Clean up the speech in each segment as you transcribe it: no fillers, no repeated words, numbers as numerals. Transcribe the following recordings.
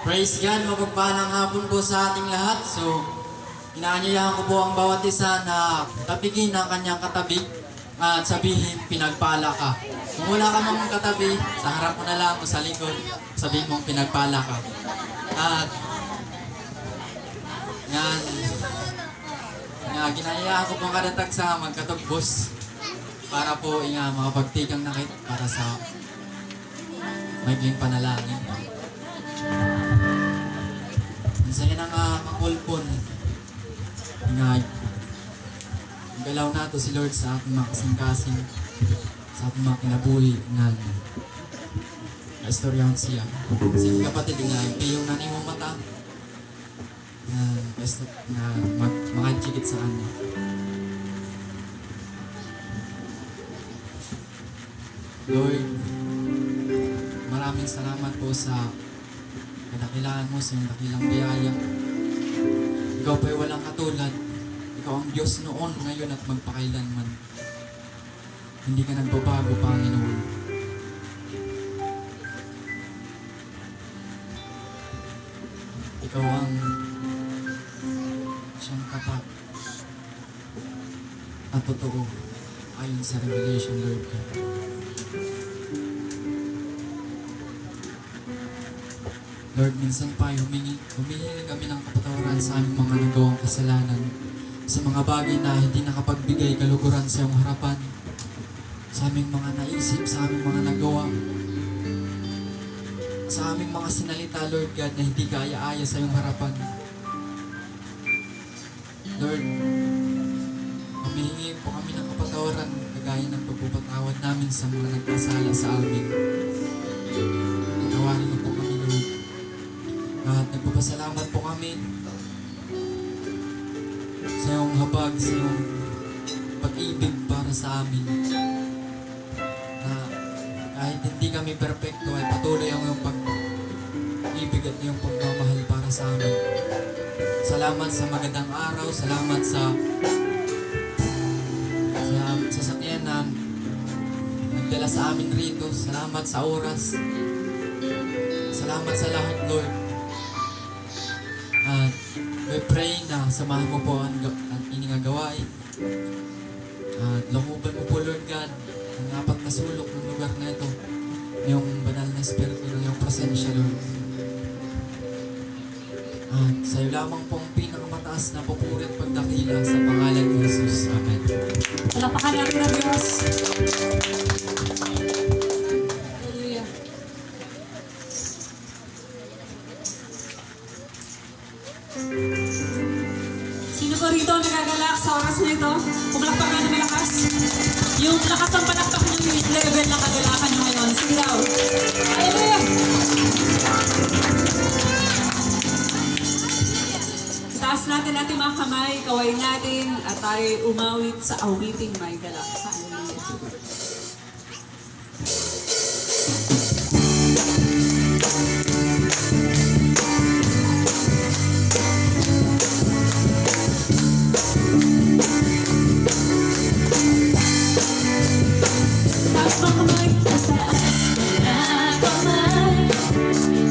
Praise God, mapagpalang hapon po sa ating lahat. So, inaanyayahan ko po ang bawat isa na tapigin ang kanyang katabi at sabihin, pinagpala ka. Kung wala ka mang katabi, sa harap mo na lang o sa likod, sabihin mong pinagpala ka. At, yan, ginaayayahan ko pong kadatag sa magkatugbos para po makapagtigang nakit para sa maging panalangin. Minsan yan ang makulpon. Galaw na to si Lord sa ating mga kasing-kasing, sa ating mga kinabuhi nga istoryahan siya. Kasi kapatid nga, yung nanay mo mata na mga chikit sa ano. Lord, maraming salamat po sa kadakilaan mo, sa iyong dakilang biyaya. Ikaw pa'y walang katulad. Ikaw ang Diyos noon, ngayon at magpakailanman. Hindi ka nagbabago, Panginoon. Ikaw ang siyang tapat at totoo ayon sa Revelation, Lord God. Lord, minsan pa humingi kami ng kapatawaran sa aming mga nagawang kasalanan, sa mga bagay na hindi nakapagbigay kaluguran sa iyong harapan, sa aming mga naisip, sa aming mga nagawa, sa aming mga sinalita, Lord God, na hindi kaaya-aya sa iyong harapan. Lord, humihingi po kami ng kapatawaran kagaya ng pagpapatawad namin sa mga nagkasala sa amin. Patawarin mo po kami, Lord. At nagpapasalamat po kami sa iyong habag, sa iyong pag-ibig para sa amin. Na kahit hindi kami perfecto, ay patuloy ang iyong pag-ibig at iyong pagmamahal para sa amin. Salamat sa magandang araw, salamat sa sasakyan na nagdala sa amin rito, salamat sa oras, salamat sa lahat, Lord. At we pray na samahan mo po ang inyong gawain. At lakuban mo po, Lord God, ang apat na sulok ng lugar na ito, yung banal na espiritu ng iyong presensya, Lord. At sa iyo lamang po ang pinakamataas na papuri at pagdakila sa pangalan ni Jesus. Amen. Palapakan natin ang Diyos. Hallelujah. Sino po rito ang nagagalak sa oras na ito? Pumalakpak na ng malakas. Yung lakas ng palakpak ng level ng kagalakan nyo ngayon. Sige daw. Hallelujah! Taas natin natin mga kamay, kawain natin, at tayo umawit sa awiting may galak. Hallelujah. Taas mga kamay, taas mga kamay,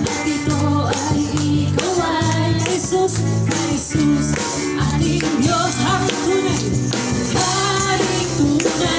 at ito ay ikaw ay Jesus, Jesus, ating Diyos, haring tunay, haring tunay.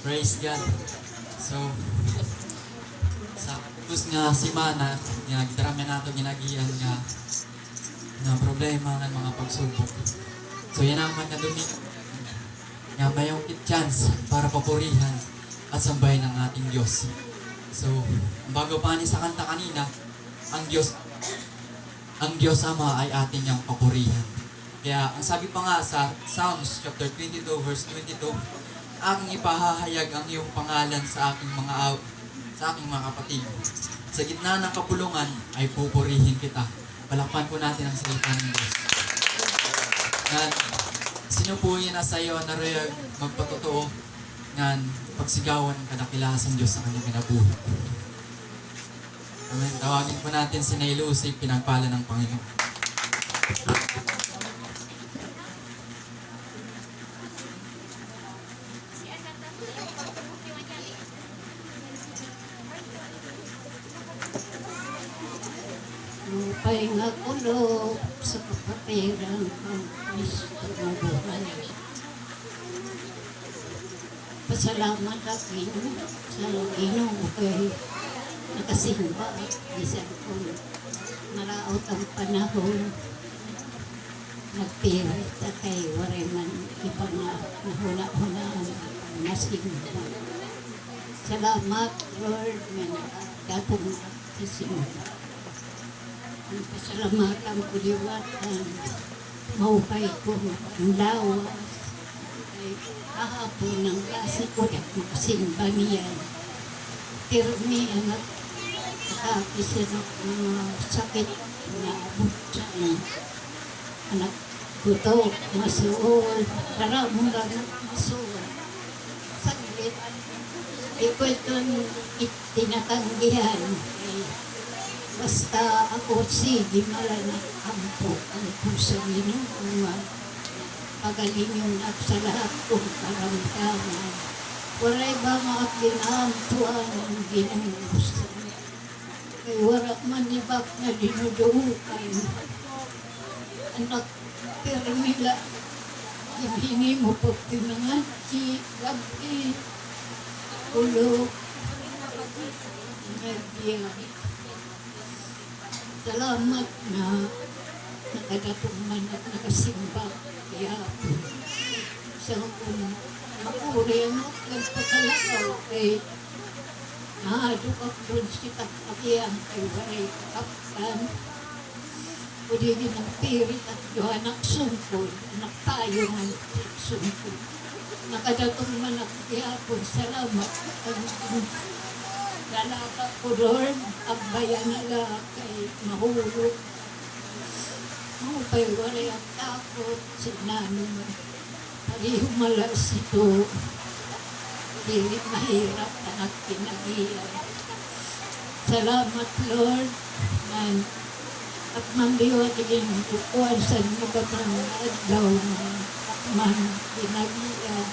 Praise God. So, sa katapos nga si Mana, nga gitarami nato ginagian nga problema ng mga pagsubok. So, yan naman na dumi nga mayong chance para papurihan at sambahin ng ating Diyos. So, bago pa ni sa kanta kanina, ang Diyos Ama ay ating niyang papurihan. Kaya, ang sabi pa nga sa Psalms chapter 22 verse 22, aking ipahahayag ang iyong pangalan sa aking mga kapatid. Sa gitna ng kapulungan ay pupurihin kita. Palakpan po natin ang salita ng Diyos. Nga, sino po yun na sa iyo na rin magpatotoo nga pagsigawan ng kadakilasan Diyos sa kanyang kinabuhi. Amen. Tawagin po natin si Nay Lucy, pinagpala ng Panginoon. Lupay nga kulo sa kapatiran ng Kristo na buhay. Pasalamat akin sa Ginoo kay nakasimba at bisan kung maraot ang panahon nagpirit at kay wareman ibang nahuna-hunaan ang nasimba. Salamat Lord na nakadatong kasimba. Ang pasalamatan ko diwatan, mahukay ko ang lawas, ay kahapon ng klase ko at makasimba niya. Tirmi anak, nakakisir ng sakit na abot sa anak ko to, masuol, para mula ng masuol. Saglit, ikaw itong tinatanggihan. Basta ako sige malanak ampo ang puso Ginoo pagaling yung sa lahat kong karamdaman. Waray ba mga ginampuan ang Ginoo sa kay wala man ibak na dinuduhukan. Anak permila ibini mo po pinangan si gabi ulo nagdiyan. Salamat na nakadatong man at nakasimba kaya po sa kung makuri ang nagpakalakaw kay nahadok ako doon si Takpakiang kay waray kaptan o di ng pirit at yung anak sungkol anak tayo ng sungkol nakadatong man at kaya po salamat ang lalaka ko Lord, ang bayan nila kay mahulog. Mahupay walay ang takot si namin. Parihumalas ito. Dili mahirap anak pinagiyan. Salamat Lord. At mandiwa din tukuan sa nagabang adlaw man pinagiyan.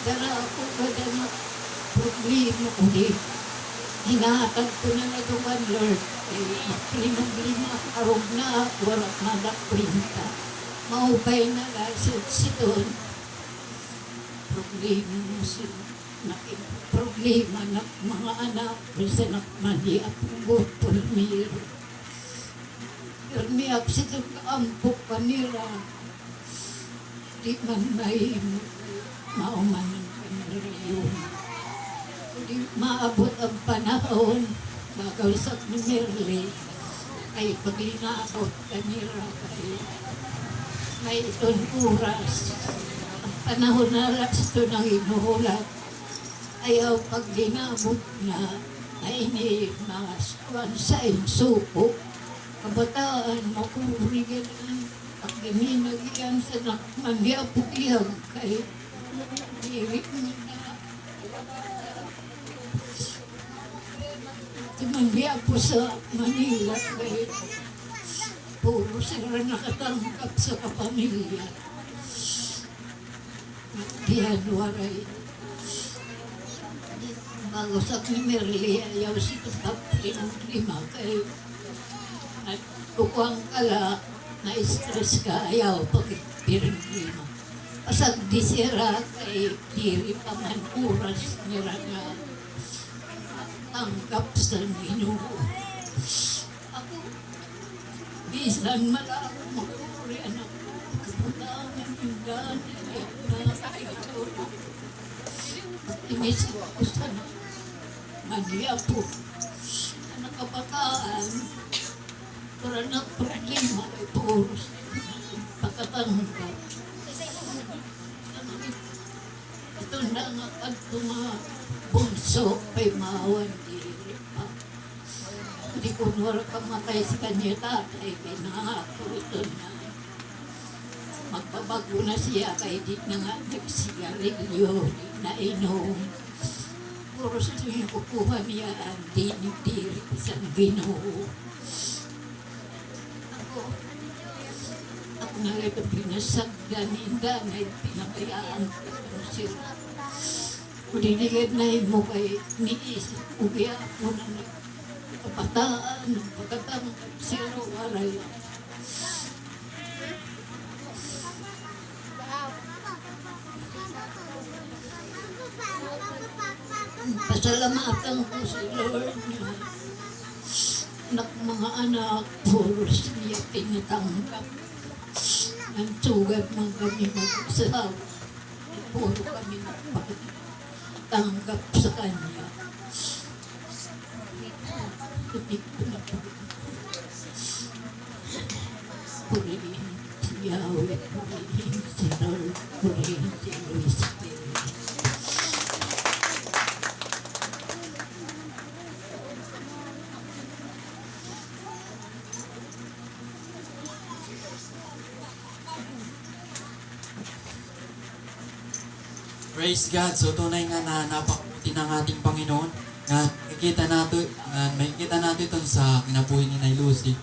Dara ako kada na problema ulit. Hinahatag ko na nadugan, Lord. Lima-lima karog na, warak na printa. Maupay na lasod siton. Problema mo sila. Problema na mga anak. Bisa nakmali at butol miro. Permiak siton kaampok kanira. Di man may mauman ng kanira yun. Hindi maabot ang panahon gagawsak ni Merle ay pag-inaabot kanira kay may itong oras ang panahon na alas ito nang inuhulat ayaw pag-inabot na ay ini mga skuan sa insuko kabataan makurigan ang giminagyan sa nakmangyapukiyag kay dirit mo na tumanggiya po sa Manila kaya puro sila nakatangkap sa kapamilya. Diyan waray. Bago sa Merle, ayaw si Tapri ng lima kay at kukuhang kala na-stress ka, ayaw pag-pirindi mo. Pasag di sira kay diri pa man oras nira nga tanggap sa Ginoo. Ako, bisan mala ako makuri anak ko, kabutangan yung gani, ito. Inisip ko sana, maniya po, anak kabataan, para na problema ay puros, pagkatanggap. Ito na nga pag bunso kay maawan diri pa. Hindi ko nura kamatay sa kanya tatay kay nangako ito na magbabago na siya kay di na nga nagsigarilyo, di na inom. Puro sa yung kukuha niya ang dinidiri sa Ginoo. Ako na ito pinasagdan, hindi na pinabayaan ko sila. Kung dinigid na mo kay niisip, ubiya ako na nagkapataan, pagkatang zero waray lang. Pasalamatan ko si Lord na mga anak, puros niya tinatanggap. Ang sugad man kami mag-usawa. Puro kami nagpatanggap sa kanya. Hindi ko na po. Purihin si Yahweh, purihin si Lord, purihin si Holy Spirit. Praise God. So tunay nga na napakabuti ng ating Panginoon. Nga makikita natin ito sa kinabuhi ni Nay Lucy.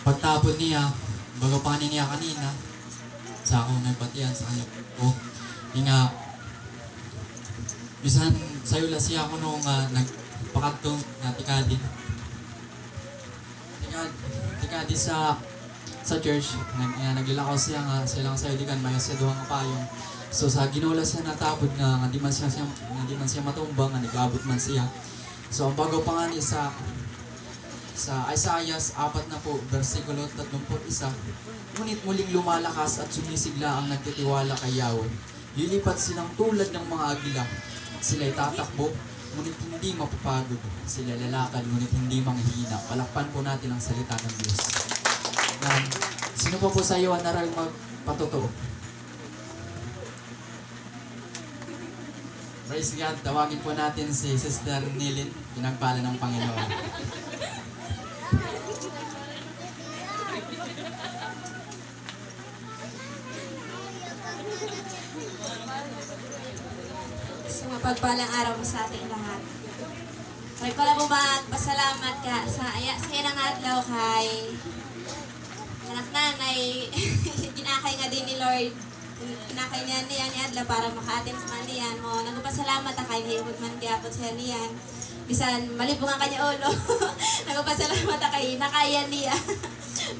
Pagtapon niya, bago pa niya kanina, sa akong nagbatian sa kanya ko. Nga, bisan sayo lang siya ako nung nagpakatong na tikadi. Tikadi sa church. Naglilakaw siya nga, silang sayo di kan, may siya doang kapayong. So sa ginola siya natapod nga di man siya matumbang, nga nag-abot man siya. So ang bago pa nga niya sa Isaiah 4 na po, versikulo 31, ngunit muling lumalakas at sumisigla ang nagtitiwala kay Yahweh. Lilipat silang tulad ng mga agila. Sila'y tatakbo, ngunit hindi mapapagod. Sila lalakad, ngunit hindi manghihina. Palakpan po natin ang salita ng Diyos. Yan. Sino pa po sa iyo ang naral magpatotoo? Praise God, tawagin po natin si Sister Nilin, pinagpala ng Panginoon. So, mapagpalang araw po sa ating lahat. Try ko lang po magpasalamat ka sa ng adlaw kay anak nanay. Ginakay nga din ni Lord. Pinakay niya ni Adla para maka-attend man niyan. O, nagpasalamat na kay hihod man diapot siya niyan. Bisan, mali po nga kanya ulo. Nagpasalamat na kay nakayan niya.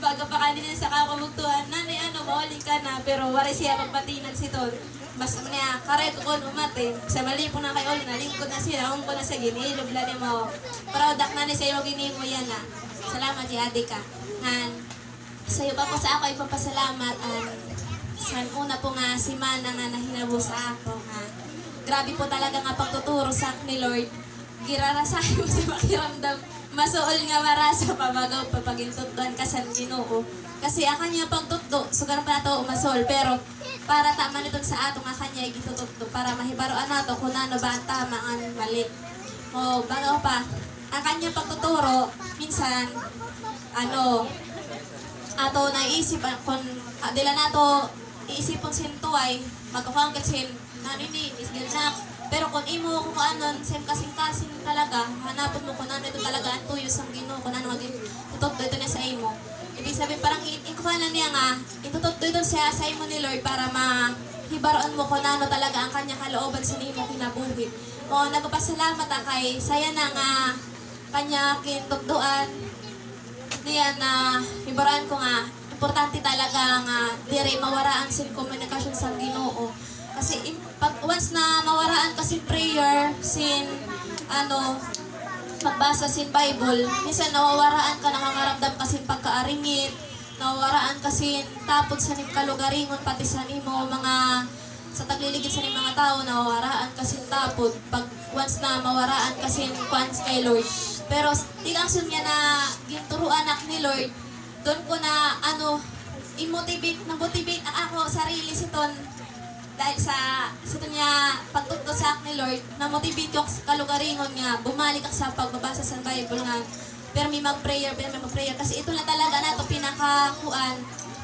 Bago pa kanina sa kakamugtuhan, nanay, mawali ka na. Pero wari siya pagpatinag si Tol. Mas niya, kare ko kon umate. Sa mali po na kay ulo, nalingkod na siya. Kung ko na sa ginilog lang mo. Proud na ni sa iyo gini mo yan na. Salamat, Yadi ka. Sa iyo pa po sa ako, ipapasalamat. San una po nga si Mana nga nahinabo sa ako nga. Grabe po talaga nga pagtuturo sa akin ni Lord. Girarasayo sa makiramdam. Masuol nga marasa pabagaw papagintutduan ka sa Ginoo. Kasi ang kanya pagtutdo, sugar pa na to umasol. Pero para tama nito sa ato nga kanya igitututdo. Para mahibaroan nato kung ano ba ang tama ang mali. O bago pa, ang kanya pagtuturo, minsan, ato naisip kung dila nato iisipon sin tuway, magkakangkat sin nanini, isganak. Pero kung imo kung anon, sem kasing-kasing talaga, hanapon mo kung ano ito talaga ang tuyo sa Ginoo, kung ano maging tututdo ito na sa imo. Ibig sabihin parang ikuha na niya nga, itututdo ito siya sa imo ni Lord para mahibaroan mo kung ano talaga ang kanya kalooban sa imo kinabuhi. O nagpasalamat kay saya na nga kanya kintutdoan. niya na ibaraan ko nga, importante talaga nga dire mawaraan sin komunikasyon sa Ginoo. Kasi once na mawaraan kasi prayer, sin magbasa sin Bible, minsan nawawaraan ka, nakakaramdam kasi pagkaaringit, nawawaraan kasi tapos sa nim kalugaringon, pati sa nimo mga sa tagliligid sa nim mga tao, nawawaraan kasi tapos pag once na mawaraan kasi kuans kay Lord. Pero di lang niya na ginturuan anak ni Lord, doon ko na na-motivate ako sarili siton dahil sa niya pagtugto sa akin ni Lord, na-motivate ko sa kalugaringon nga, bumalik ako sa pagbabasa sa Bible nga, pero may mag-prayer, kasi ito na talaga na ito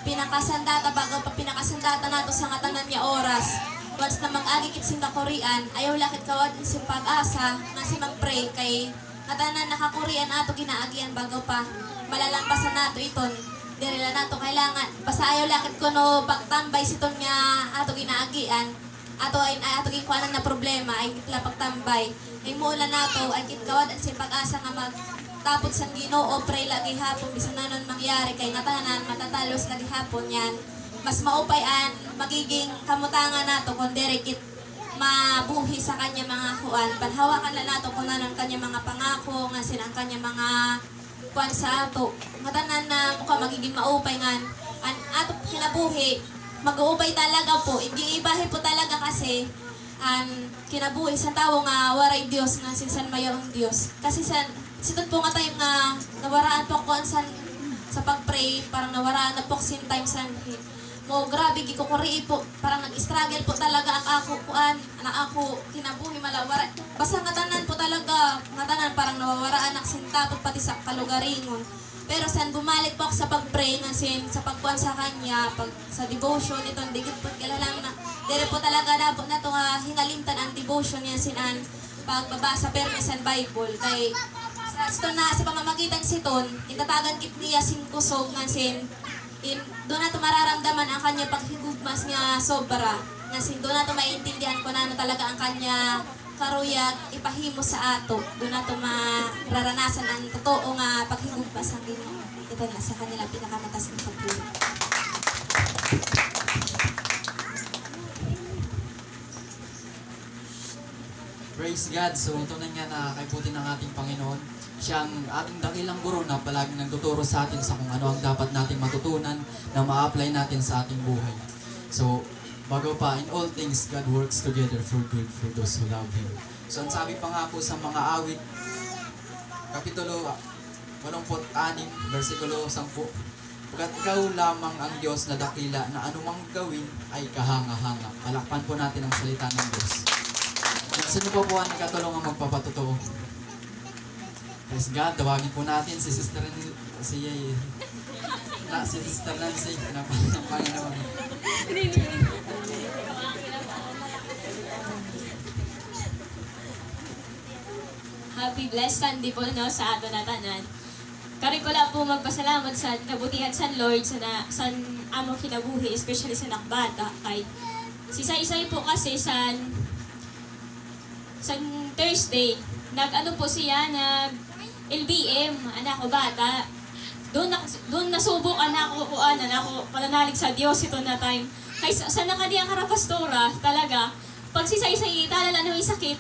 pinakasandata, bago pa pinakasandata na ito sa nga tanan niya oras. Once na mag-agikit sin Korean, ayaw lakit kawad sin pag-asa, nga si mag-pray kay natanan naka-Korean ato ginaagian bago pa malalampasan nato iton. Dirila nato kailangan basta ayaw lakit ko no pagtambay siton nga ato ginaagian ato ginkuanan na problema ay kitla pagtambay ay mula nato ay kitkawad at sin pag-asa nga magtapot sa Ginoo pray lagi hapon bisan nanon mangyari kay ngatanan matatalos lagi hapon yan mas maupayan magiging kamutangan nato kun dirikit mabuhi sa kanya mga kuan panhawakan na nato kung nanon kanya mga pangako nga sin ang kanya mga kuan sa ato matanan na mukha magiging maupay nga an ato kinabuhi mag-uupay talaga po hindi ibahe po talaga kasi an kinabuhi sa tao nga waray Dios nga sinsan mayroong Dios kasi situd po nga time nga nawaraan po kuan sa pag-pray parang nawaraan na po sin time san mo grabe gikukuri po parang nag-struggle po talaga ang ako kuan na ako kinabuhi malawara basta nga tanan po talaga nga tanan parang nawawaraan ak sinta pati sa kalugaringon pero san bumalik po ako sa pag-pray nga sin sa pagkuan sa kanya pag sa devotion itong digit po kilalang na dire po talaga dapat na to nga hingalimtan ang devotion niya sinan pagbabasa permi sa Bible kay sa na sa pamamagitan siton itatagan kit niya sin kusog nga sin doon nato mararamdaman ang kanya paghigugmas nga sobra. Nga doon nato maintindihan ko na talaga ang kanya karuyag ipahimo sa ato. Doon nato mararanasan ang totoo nga paghigugmas ang Ginoo. Ito na sa kanila pinakamatas ng pagpuli. Praise God. So ito na nga na kaibuti ng ating Panginoon. Siyang ating dakilang guro na palaging nagtuturo sa atin sa kung ano ang dapat natin matutunan na ma-apply natin sa ating buhay. So, bago pa, in all things, God works together for good for those who love Him. So, ang sabi pa nga po sa mga awit, Kapitulo 86, versikulo 10, "Pagkat ikaw lamang ang Diyos na dakila na anumang gawin ay kahanga-hanga." Palakpan po natin ang salita ng Diyos. Sino po po ang nakatulong ang magpapatotoo? Praise God, tawagin po natin si Sister si Sister Nancy ng Panginoon. Happy blessed Sunday po no, sa ato na tanan. Kari ko lang po magpasalamat sa kabutihan sa Lord sa amo kinabuhi, especially sa nakbata. Kay isa-isay po kasi sa Thursday, nag-ano po siya, LBM, anak ko bata. Doon nasubok anak ko pananalig sa Diyos ito na time. Kay sa nakadiyang karapastora, talaga, pag sisay-say, talala na may sakit,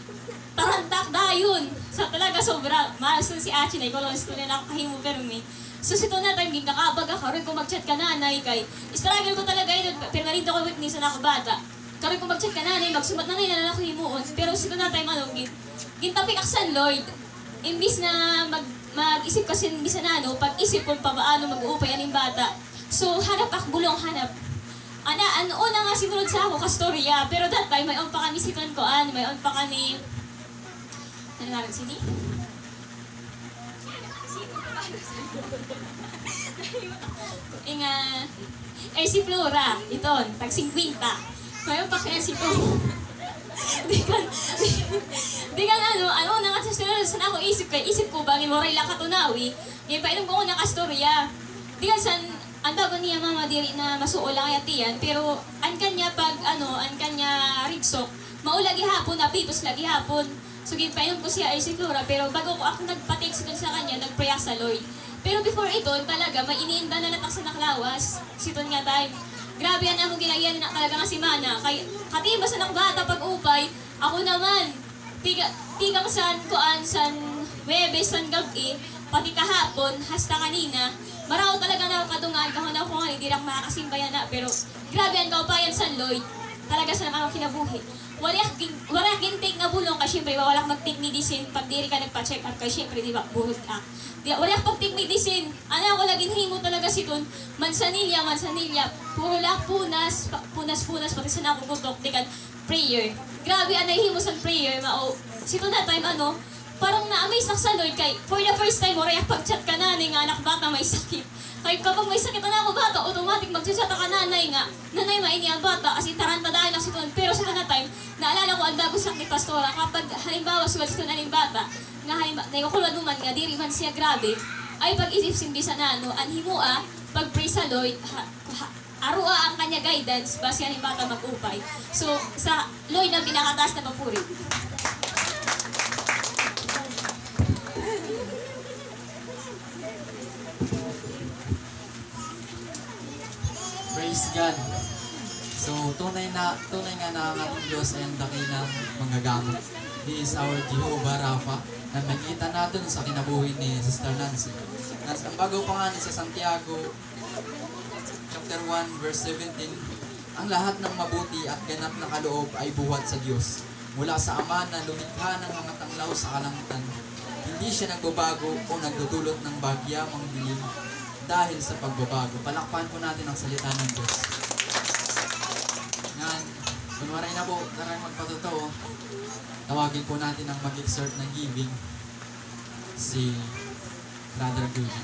tarantak dayon. Sa talaga sobra, malas si Achi na, ikaw na kahimo pero may. So ito na time, gingkakabag ako, rin kung mag-chat ka nanay kay, struggle ko talaga yun, pero narito ko witness na ako bata. Karoon kung mag-chat ka nanay, magsumat nanay na ako himuon. Pero ito na time, gintapik aksan Lord. Imbis na mag-isip kasi bisa na pag-isip kung paano mag-uupay aning bata. So, hanap bulong hanap. Una nga sinunod sa ako kastorya, pero that time, may on pa kami siton ko, may on pa kami, ano nga sini? Si Flora, iton, tag 50. May on pa kaya si Flora. Di kan ano na kasi sa ako isip ko bangin mo ray lang katunawi ngay painom ko nakastorya di kan san andago niya mama diri na masuo lang yatiyan pero an kanya pag an kanya rigsok maulagi hapon na pipos lagi hapon so gid painom ko siya ay si Flora pero bago ko ako nagpa-text sa kanya nagpray sa Lord Pero before ito, talaga, may iniinda na latak sa naklawas. Siton nga time. Grabe yan among ginagyan na talaga nga si Mana. Kay, katimba sa nakbata pag-upay, ako naman, tigang san kuan san Webes, san gabi, pati kahapon, hasta kanina, maraw talaga nakakadungan, kahon ako nga, hindi lang makakasimbayan na, pero grabe ang kaupayan San Lloyd, talaga sa namang kinabuhi. Wala gintik nga bulong, kasi syempre, wala kang mag-take medicine, pag diri ka nagpa-check up, kasi syempre, di ba, buhod ka. Wala kang pag-take medicine, ana ko laging hingo talaga si Don, mansanilya, puro lang punas, pati sa nakukutok, di kan, prayer. Grabe, anay himo sa prayer, si Don na time, parang na-amaze sa Lord kay for the first time, oray pag-chat ka nanay nga anak bata may sakit. Kay kapag may sakit na ako bata, automatic mag-chat ka nanay nga. Nanay maini ang bata, as in taranta dahil lang si Tuan. Pero sa na time, naalala ko ang bago sakit ni Pastora, kapag halimbawa suwal si Tuan aling bata, nga halimbawa, naikulad naman nga, di man siya grabe, ay pag-isip simbi sa nano, anhimua, pag-pray sa Lord, arua ang kanya guidance, base yan yung bata mag-upay. So, sa Lord na pinakataas na papuri. Praise God. So, tunay nga na ang ating Diyos ay ang dakilang manggagamot. He is our Jehovah Rapha na makita natin sa kinabuhi ni Sister Nancy. Ang bago pa nga ni sa Santiago, chapter 1, verse 17, ang lahat ng mabuti at ganap na kaloob ay buhat sa Diyos. Mula sa Ama na lumikha ng mga tanglaw sa kalangitan. Hindi siya nagbabago o nagdudulot ng bagyamang dilim dahil sa pagbabago. Palakpan po natin ang salita ng Diyos. Yan. Kunwari na po, tarang magpatotoo. Tawagin po natin ang mag-exert ng giving si Brother Guji.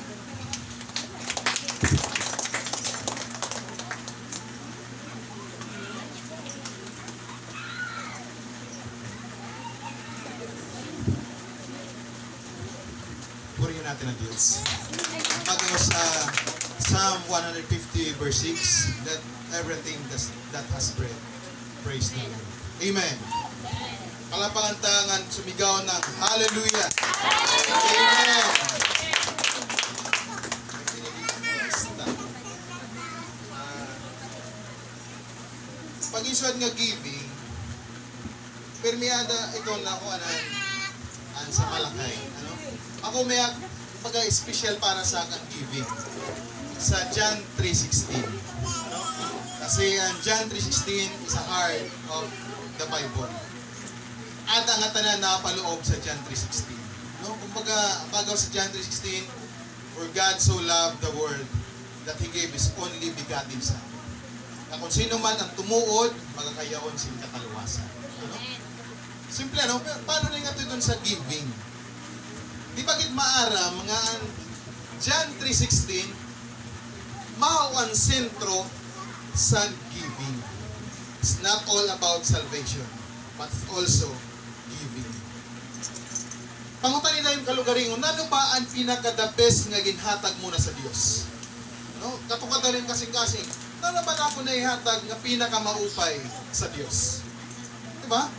Purihin natin ang Diyos. Bago sa Psalm 150 verse 6, that everything that has breath, praise the Lord. Amen. Palapakan tangan, sumigaw ng Hallelujah. Amen. Pag-isod nga giving, permiada ito na ako an sa Malakay. Ako may special para sa akin giving sa John 3:16. Kasi ang John 3:16 is a heart of the Bible. At ang tanan napaloob sa John 3:16. Kumbaga, bagaw sa John 3:16, for God so loved the world that He gave His only begotten Son. Na kung sino man ang tumuod, magkakayaon sila kataluwasan. Simple, Pero paano na nga ito dun sa giving? Di bakit maara mga John 3:16 mao ang sentro sa giving. It's not all about salvation, but also giving. Pangutan nila yung kalugaringon, ano ba ang pinaka-the best nga ginhatag muna sa Dios? Katukata rin kasing-kasing, ano ba na ako na ihatag nga pinaka-maupay sa Dios? Diba?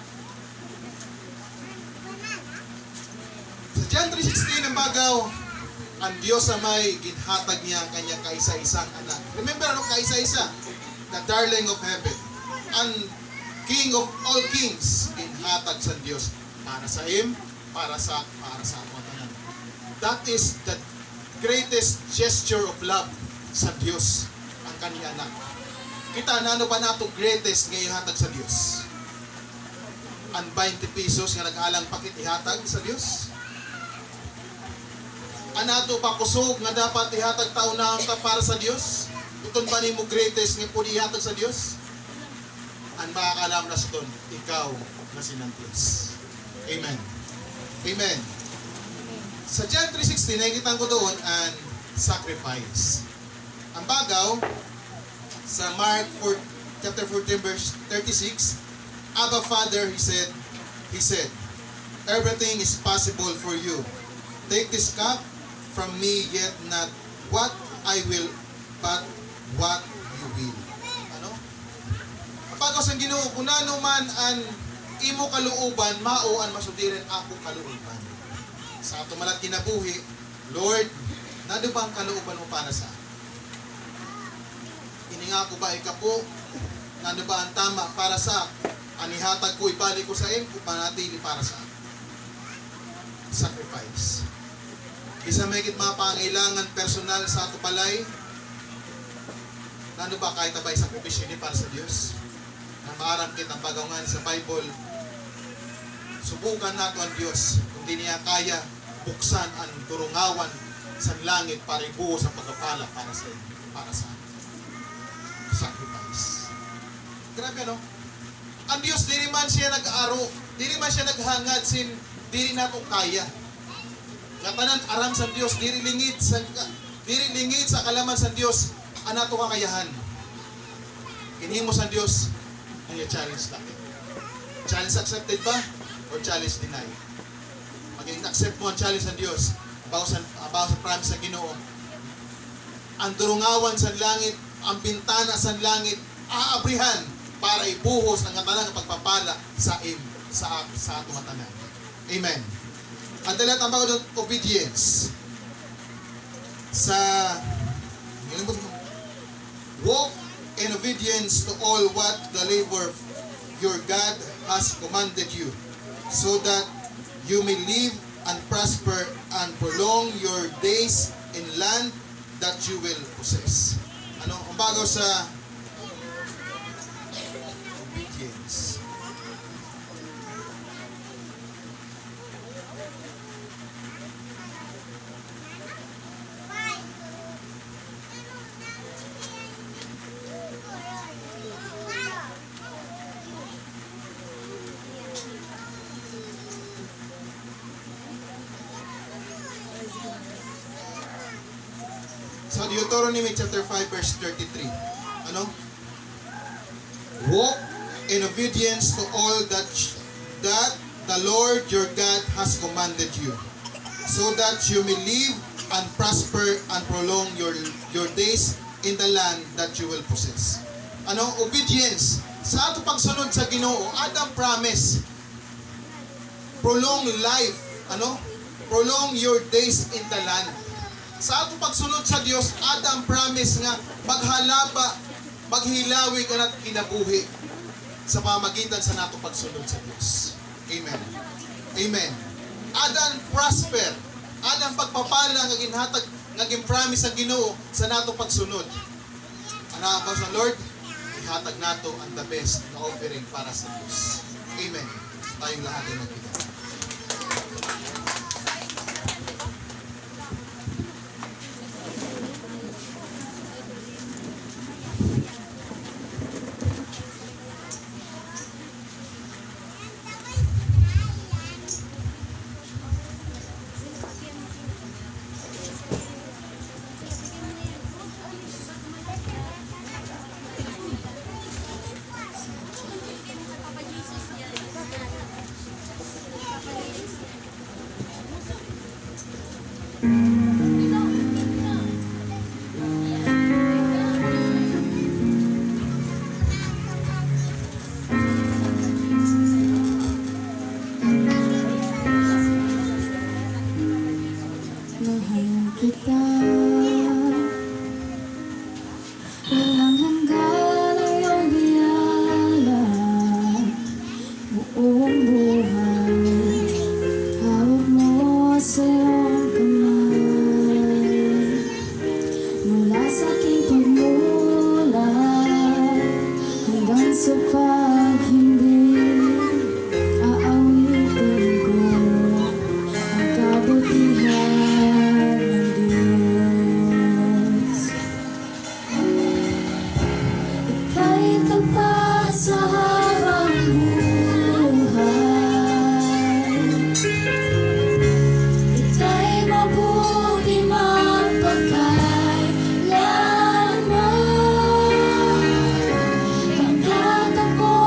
Sa John 3:16 ang bagaw, ang Diyos sa may ginhatag niya ang kanya kaisa-isang anak. Remember, kaisa-isa? The darling of heaven. Ang King of all kings, ginhatag sa Diyos para sa him, para sa ako tanan. That is the greatest gesture of love sa Diyos, ang kanyang anak. Kita na ano ba nato greatest nga ihatag sa Diyos? Ang 20 pesos nga nag-alang pakit ihatag sa Diyos? Anato pa kusog nga dapat ihatag taon-naon ka para sa Dios? Iton ba ni mo greatest nga pwede ihatag sa Dios? Ang makakalam na sa ton, ikaw na sinang Dios. Amen. Amen. Sa John 3:16, nakikita ko doon ang sacrifice. Ang bagaw, sa Mark 4, chapter 14, verse 36, Abba Father, He said, everything is possible for you. Take this cup from me, yet not what I will, but what you will. Kapag sa Ginoo, kung ano man ang imo kaluuban, mao ang masudirin ako kaluuban. Sa ato malat kinabuhi, Lord, Nado ba ang kalooban mo para sa iningako ba ikapo? Nado ba ang tama para sa anihatag ko ibalik ko sa iyo kung panatili para sa sacrifice. Isa may mga pangailangan personal sa ato balay. Nano ba kahit abay sakripisyo ni para sa Dios? Na maaram kitang bagangan sa Bible. Subukan nato ang Dios kung di niya kaya buksan ang turungawan sa langit para ibuhos ang pagkapala para sa sacrifice. Grabe no? Ang Dios diri man siya nag-aro, diri man siya naghangad sin diri nato kaya. Katanan aram sa Dios diri lingid sa kalaman sa Dios ang nato kakayahan. Inhimo sa Dios ang challenge natin. Challenge accepted ba or challenge denied? Maging accept mo ang challenge ng Dios about sa promise ng Ginoo. Ang durungawan sa langit, ang bintana sa langit, aabrihan para ibuhos ang katalang pagpapala sa atong matanan. Amen. Ang dalat ang bago ng obedience. Walk in obedience to all what the labor your God has commanded you, so that you may live and prosper and prolong your days in land that you will possess. Ano ang bago sa obedience? Sa Deuteronomy chapter 5 verse 33. Ano? Walk in obedience to all that the Lord your God has commanded you, so that you may live and prosper and prolong your days in the land that you will possess. Ano? Obedience. Sa ato pagsunod sa Ginoo, Adam promise. Prolong life. Ano? Prolong your days in the land. Sa ato pagsunod sa Dios, Adam promise nga maghalaba, maghilawi ka na't kinabuhi sa pamagitan sa nato pagsunod sa Dios. Amen. Amen. Adam prosper. Adam pagpapala nga ginhatag nga gin-promise ang Ginoo sa nato pagsunod. Ana ba sa Lord? Ihatag nato ang the best na offering para sa Dios. Amen. Tayong lahat ay magkita. Mahal kita, walang hanggan ang iyong biyaya, buong buhay, hawak mo sa iyong kamay. Mula sa aking pagmulat hanggang sa paghimbing, aawitin ko ang kabutihan ng Diyos. Ika'y tapat sa habang buhay, ika'y mabuti magpagkailanman, hanggat ako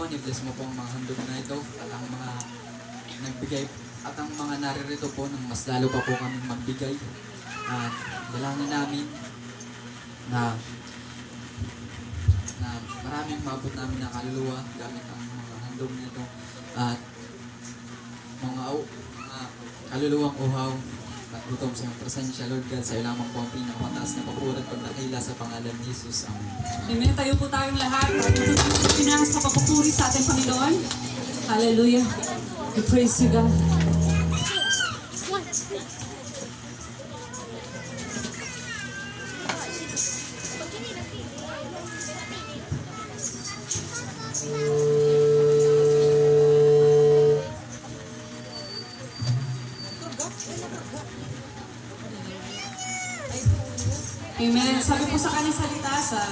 Panginoon, i-bless mo po ang mga handog na ito at ang mga nagbigay at ang mga naririto po nang mas lalo pa po kaming magbigay. At dalangin namin na maraming maabot namin na kaluluwa gamit ang mga handog na ito at mga kaluluwang uhaw at gutom sa iyong presensya, Lord God, sa iyo lamang po ang pinakamataas na papuri at pagdakila sa pangalan ni Jesus. Amen. Amen. Tayo po tayong lahat. Pinang sa papupuri sa ating Panginoon. Hallelujah. We praise you, God. Amen. Sabi po sa kanyang salita sa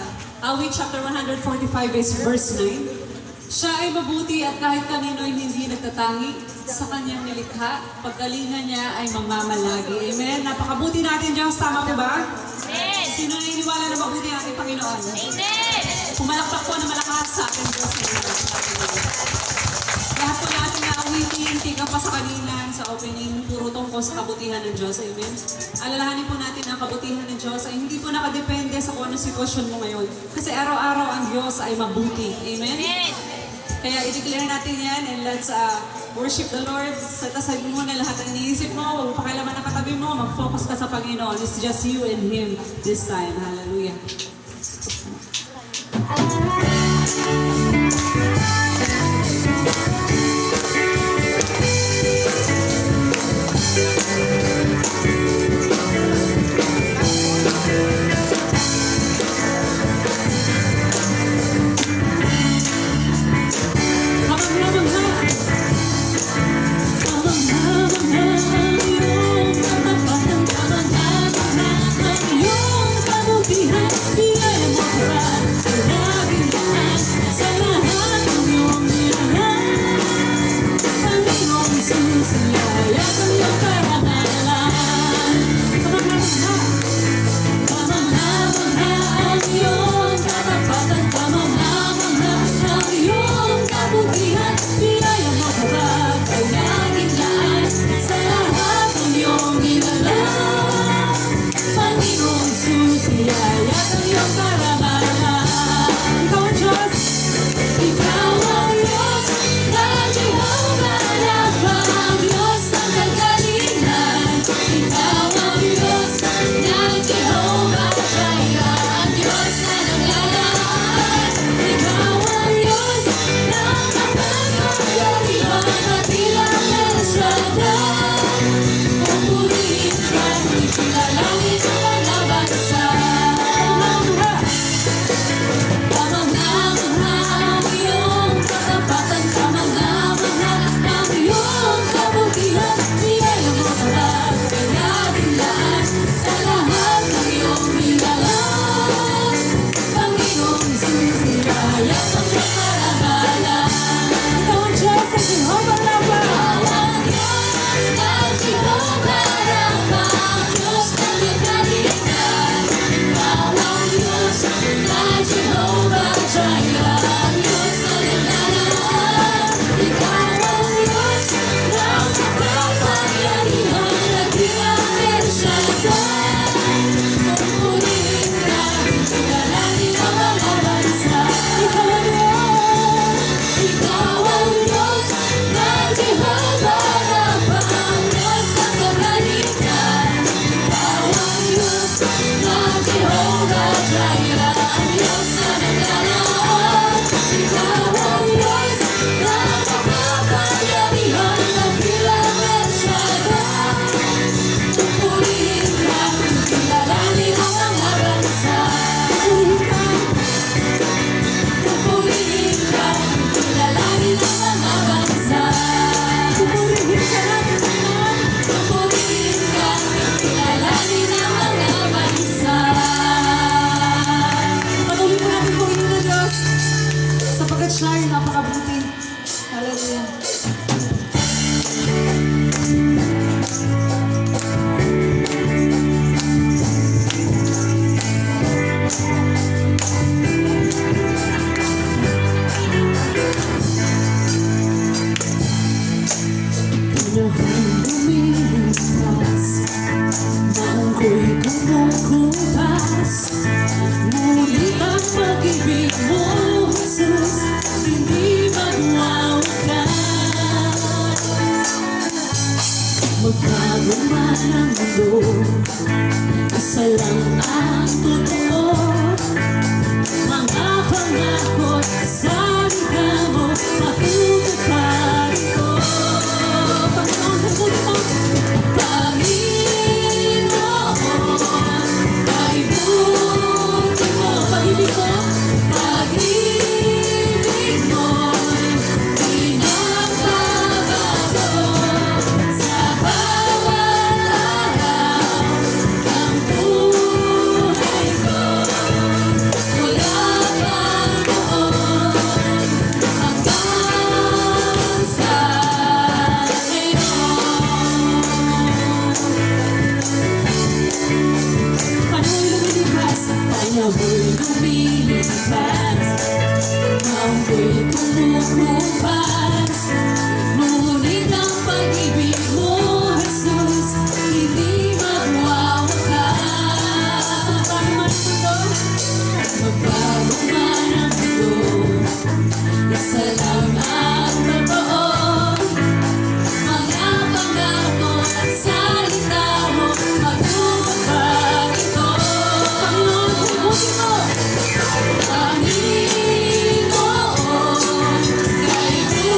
Awit chapter 145 verse 9, siya ay mabuti at kahit kanino ay hindi nagtatangi sa kanyang nilikha, pagkalinga niya ay mamamalagi. Amen. Napakabuti natin, Diyos. Tama po ba? Amen! Sino naniniwala na mabuti ang ating Panginoon? Amen! Pumalakpak po na malakas sa ating Diyos. Lahat po natin na awitin, tika pa sa kanina sa opening, puro tungkol sa kabutihan ng Diyos. Amen. Alalahanin po natin na ang kabutihan ng Diyos ay hindi po nakadepende sa kung anong sitwasyon mo ngayon. Kasi araw-araw ang Diyos ay mabuti. Amen? Amen! Kaya i-declare natin yan and let's worship the Lord. Set aside mo muna lahat ng iniisip mo, huwag mo pakialaman ang katabi mo, mag-focus ka sa Panginoon. It's just you and Him this time. Hallelujah. ako'y kumukupas. Ngunit ang pag-ibig mo, Jesus, hindi magwawakas. Magbago man ang mundo, isa lang ang totoo. Mga pangako sa liga mo, matutuparin ko. Panginoon, sagutin mo. Panginoon, paibuti mo, pag-ibig mo, pag-ibig mo'y pinagbabago sa bawat araw ng buhay ko. Mula pa noon hanggang sa Panahon'y lumilipas, ako'y kumukupas. Ngunit ang pag-ibig mo, Jesus, hindi magwawakas. Magbago man ang mundo, isa lang ang totoo. Mga pangako at salita mo, matutupad ito. Panginoon, sagutin mo. Panginoon, kaibigan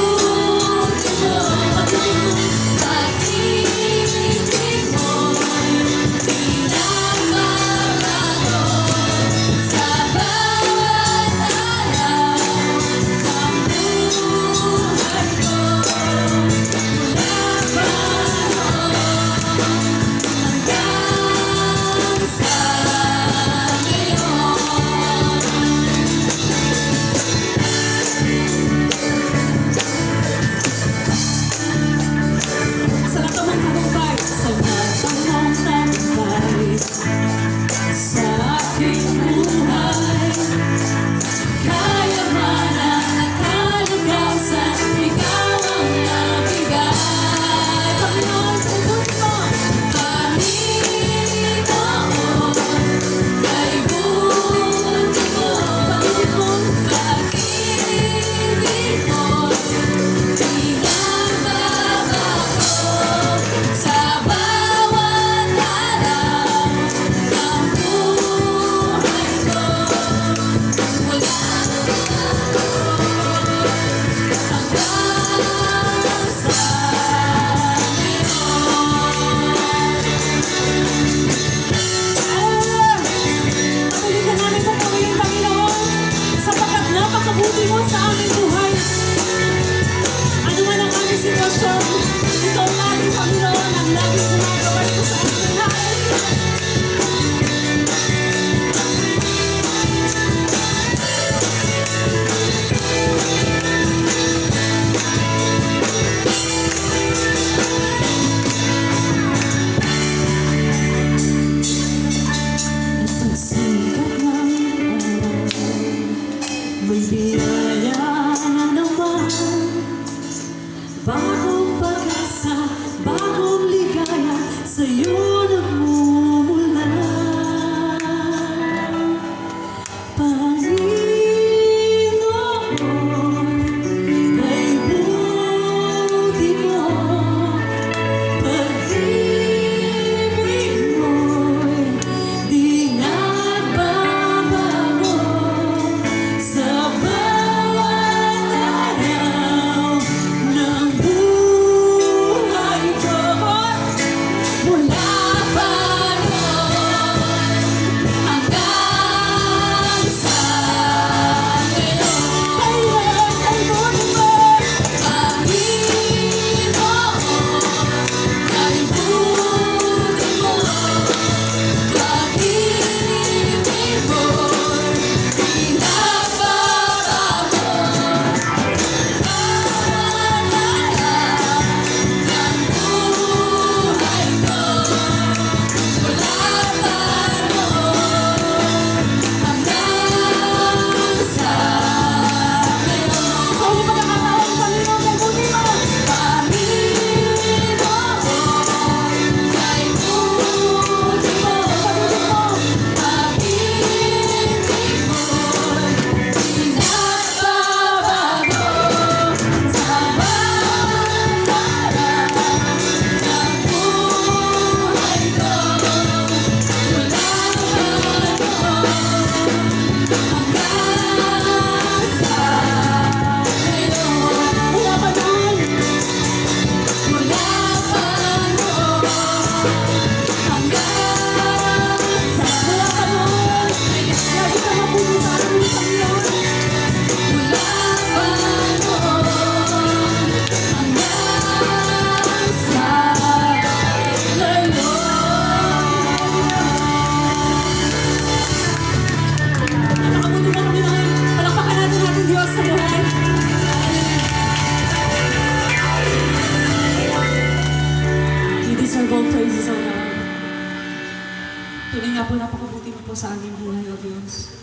Tunay nga po napakabuti mo po sa aming buhay, O Diyos.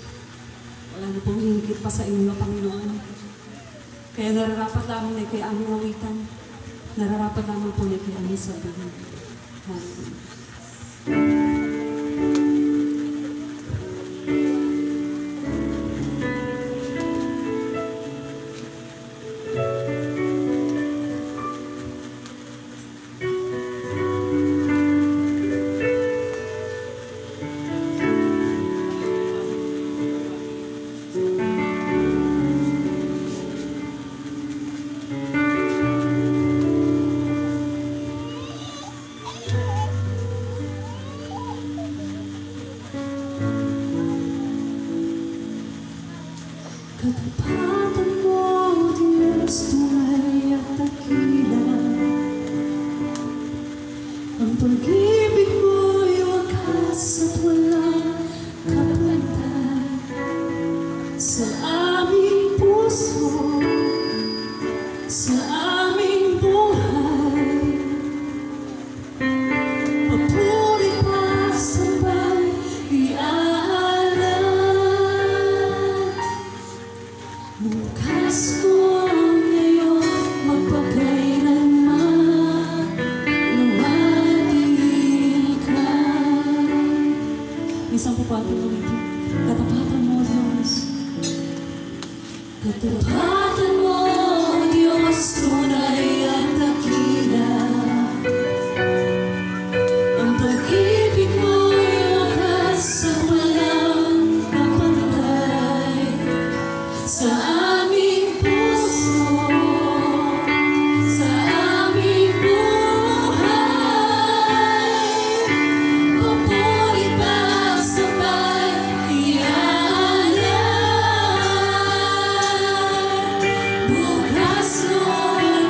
Wala na pong hihigit pa sa inyo, Panginoon. Kaya nararapat lamang na kay aming awitan. Nararapat lamang po na kay aming sabihin. Hallelujah. Katapatan mo, Diyos, tunay at dakila. Ang pag-ibig mo'y wakas at walang kapantay. Sa aming puso, sa aming buhay, papuri pa sabay iaalay. Bukas ko ngayon, magpakailanman, nawatil ka. Minsan po po ating ulitin, katapatan mo, Diyos. Katapatan mo, Diyos, tunay at dakila. Ang pag-ibig mo'y wakas at walang kapantay. Sa aming puso, sa aming buhay, papuri pa sabay iaalay. Bukas noon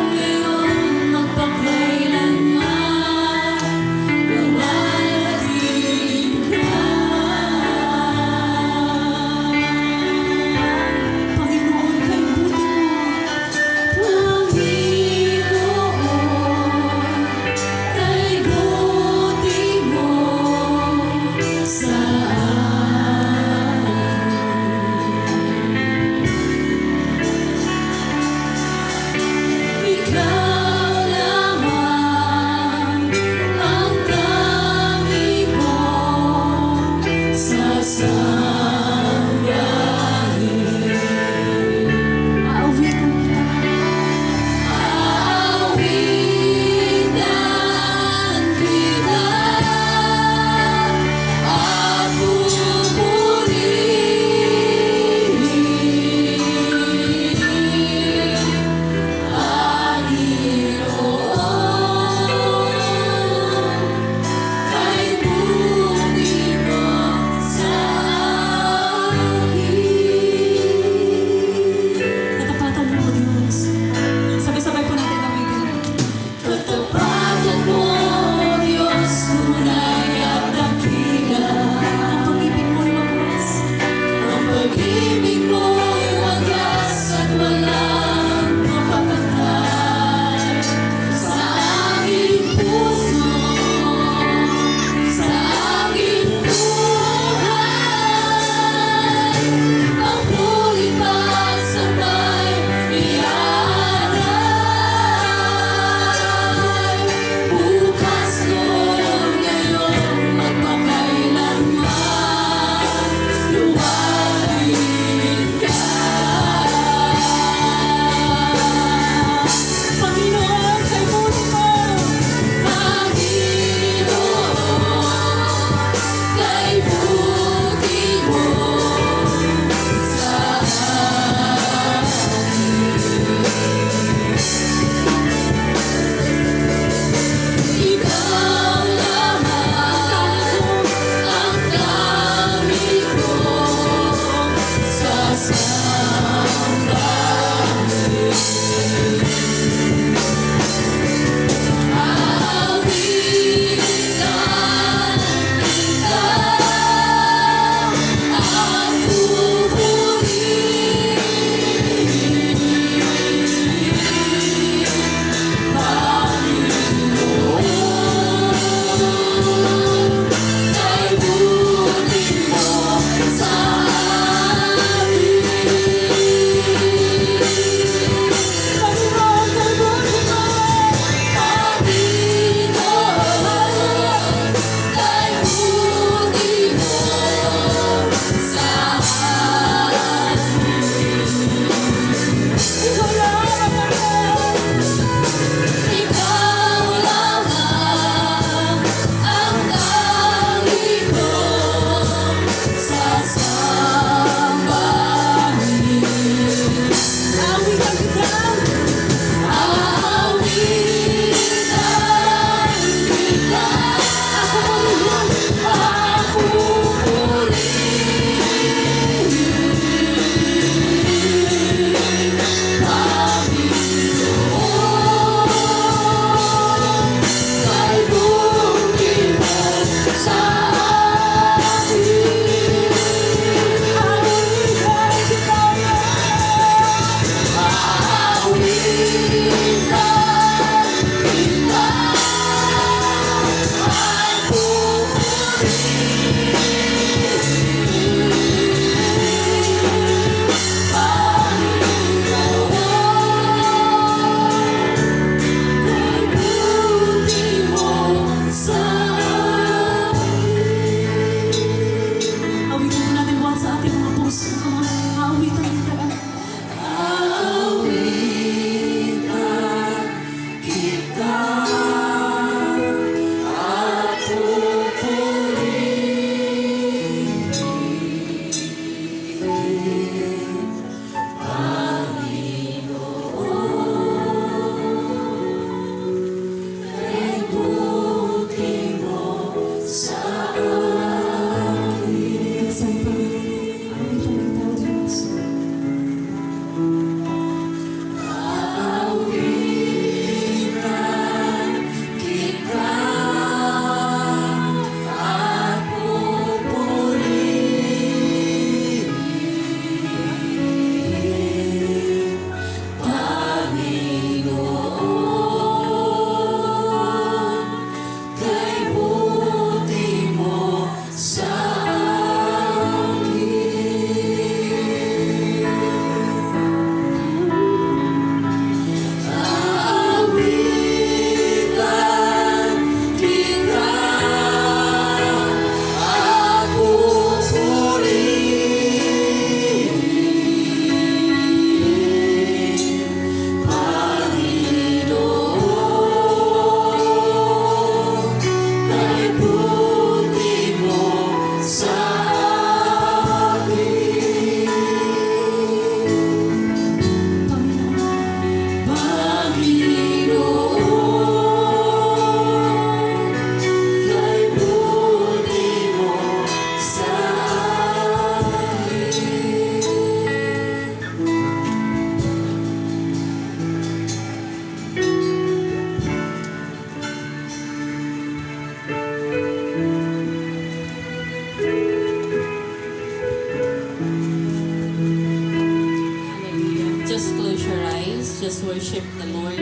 just worship the Lord.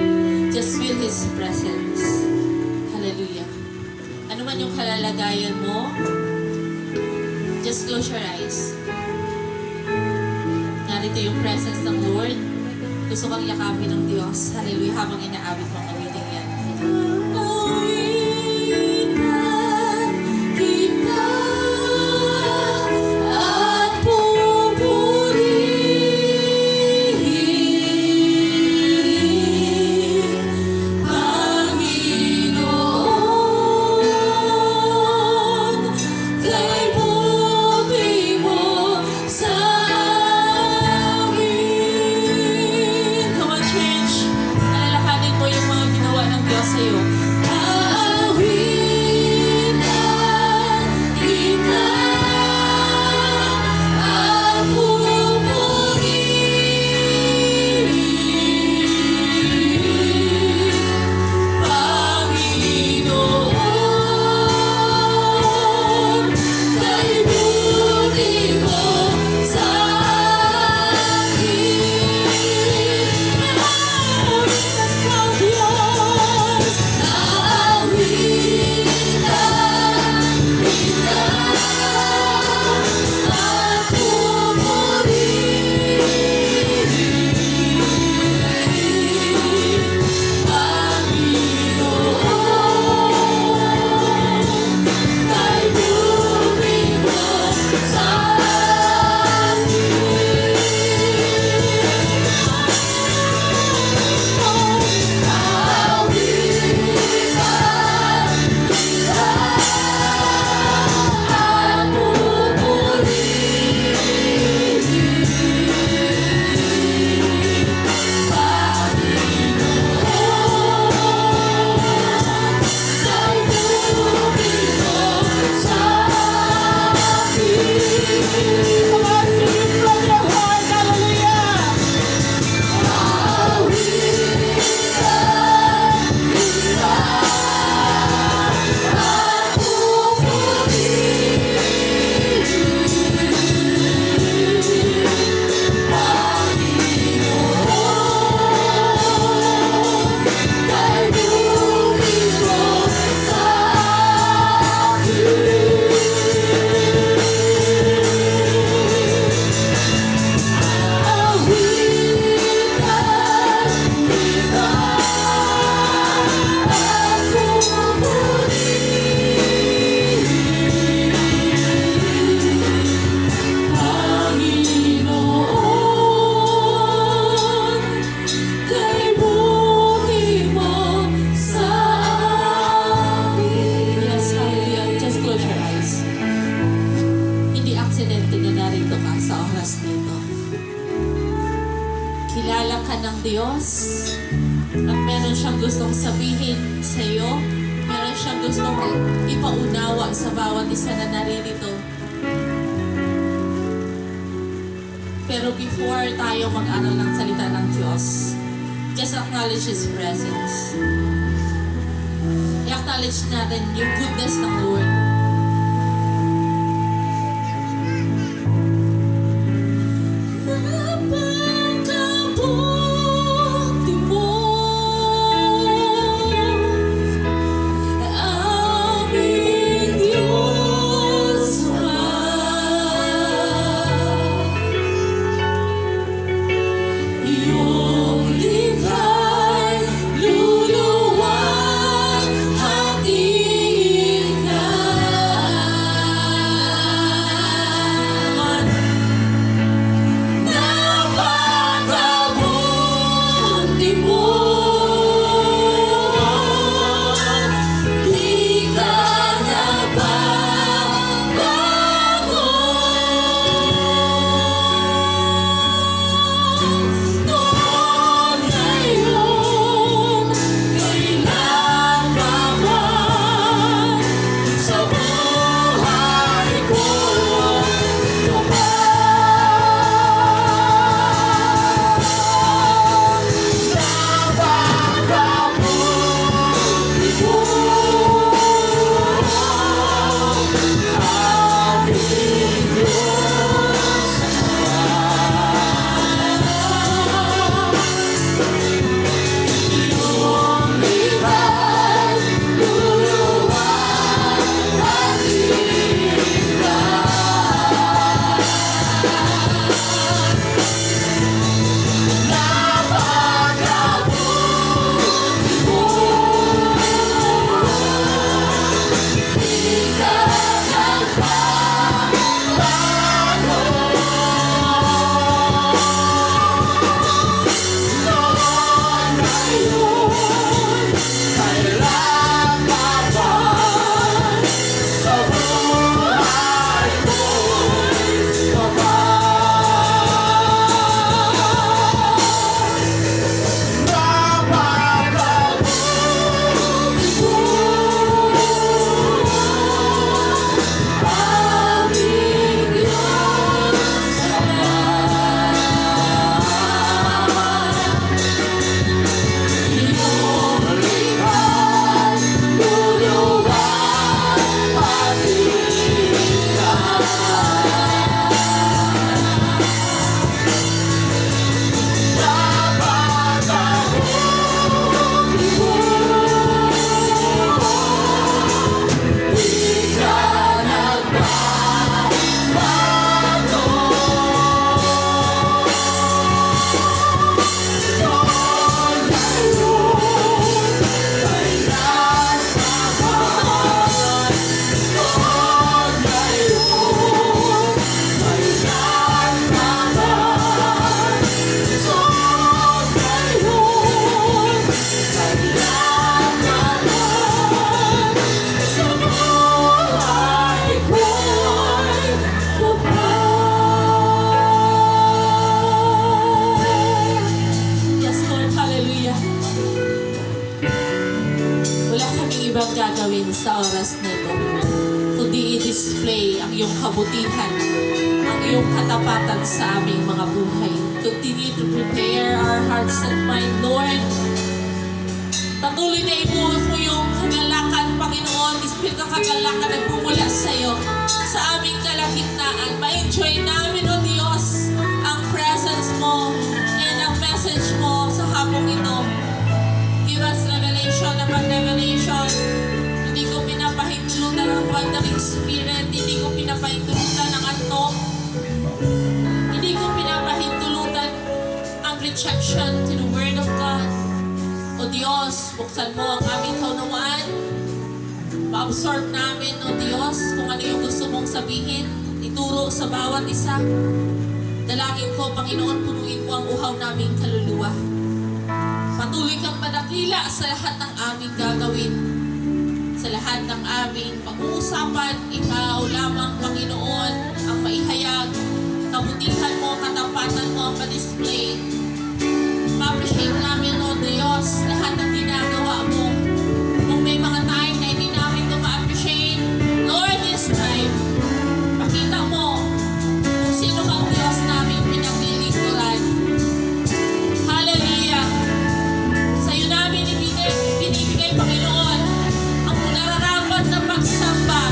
Just feel His presence. Hallelujah. Ano man yung kalalagayan mo, just close your eyes. Narito yung presence ng Lord. Gusto kang yakapin ng Diyos. Hallelujah. Habang inaawit mo ang awiting yan. Awitan kita at pupurihin, Panginoon, kay buti mo sa amin. Come on, church. Alalahanin mo yung mga ginawa ng Diyos sa'yo. Aawitan kita at pupurihin, Panginoon, kay buti mo sa akin. Aawitan ka, Diyos. Aawitan kita at pupurihin, Panginoon, kay buti mo sa Yes, hallelujah. Just close your eyes. Hindi aksidente na narito ka sa oras nito. Kilala ka ng Diyos at meron siyang gustong sabihin sa iyo. Meron siyang gustong ipaunawa sa bawat isa na naririto. Pero before tayo mag-aral ng salita ng Diyos, just acknowledge His presence. I-acknowledge natin yung goodness ng Lord. Napakabuti mo, aming Diyos iyong likha'y luluwang hatiin ka. iyong kabutihan, ang iyong katapatan sa aming mga buhay. Continue to prepare our hearts and mind, Lord. Patuloy na ibuhos mo yung kagalakan, Panginoon, Espiritu ng kagalakan na bumula sa iyo, sa aming kalagitnaan. Ma-enjoy namin, O Diyos, ang presence mo and ang message mo sa hapong ito. Give us revelation upon revelation. Hindi ko pinapahintulutan ng wandering spirit. Hindi ko pinapahintulutan ng antok. Hindi ko pinapahintulutan ang rejection to the Word of God. O Diyos, buksan mo ang aming kaunawaan. Ma-absorb namin, O Diyos, kung ano yung gusto mong sabihin. Ituro sa bawat isa. Dalangin ko, Panginoon, punuin mo ang uhaw naming kaluluwa. Patuloy kang madakila sa lahat ng aming gagawin. Sa lahat ng aming pag-uusapan, ikaw lamang, Panginoon, ang maihayag. Kabutihan mo, katapatan mo ang pa-display. Ma-appreciate namin, O Diyos, lahat ng ginagawa mo. Kung may mga time na hindi namin ito ma-appreciate, Lord, this time, pakita mo kung sino kang Diyos namin pinaglilingkuran. Hallelujah! Sa iyo namin binibigay, Panginoon, ang nararapat na pagsamba,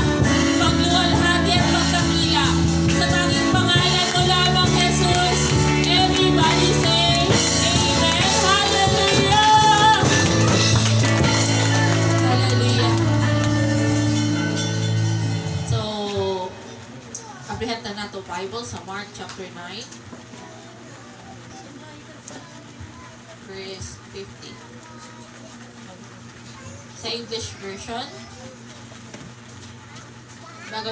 pagluwalhati at pagkakila sa tanging pangalan mo lamang, Jesus. Everybody say, Amen. Hallelujah! Hallelujah. So, apprehend na nato Bible sa Mark chapter 9, verse 50. Sa English version, bago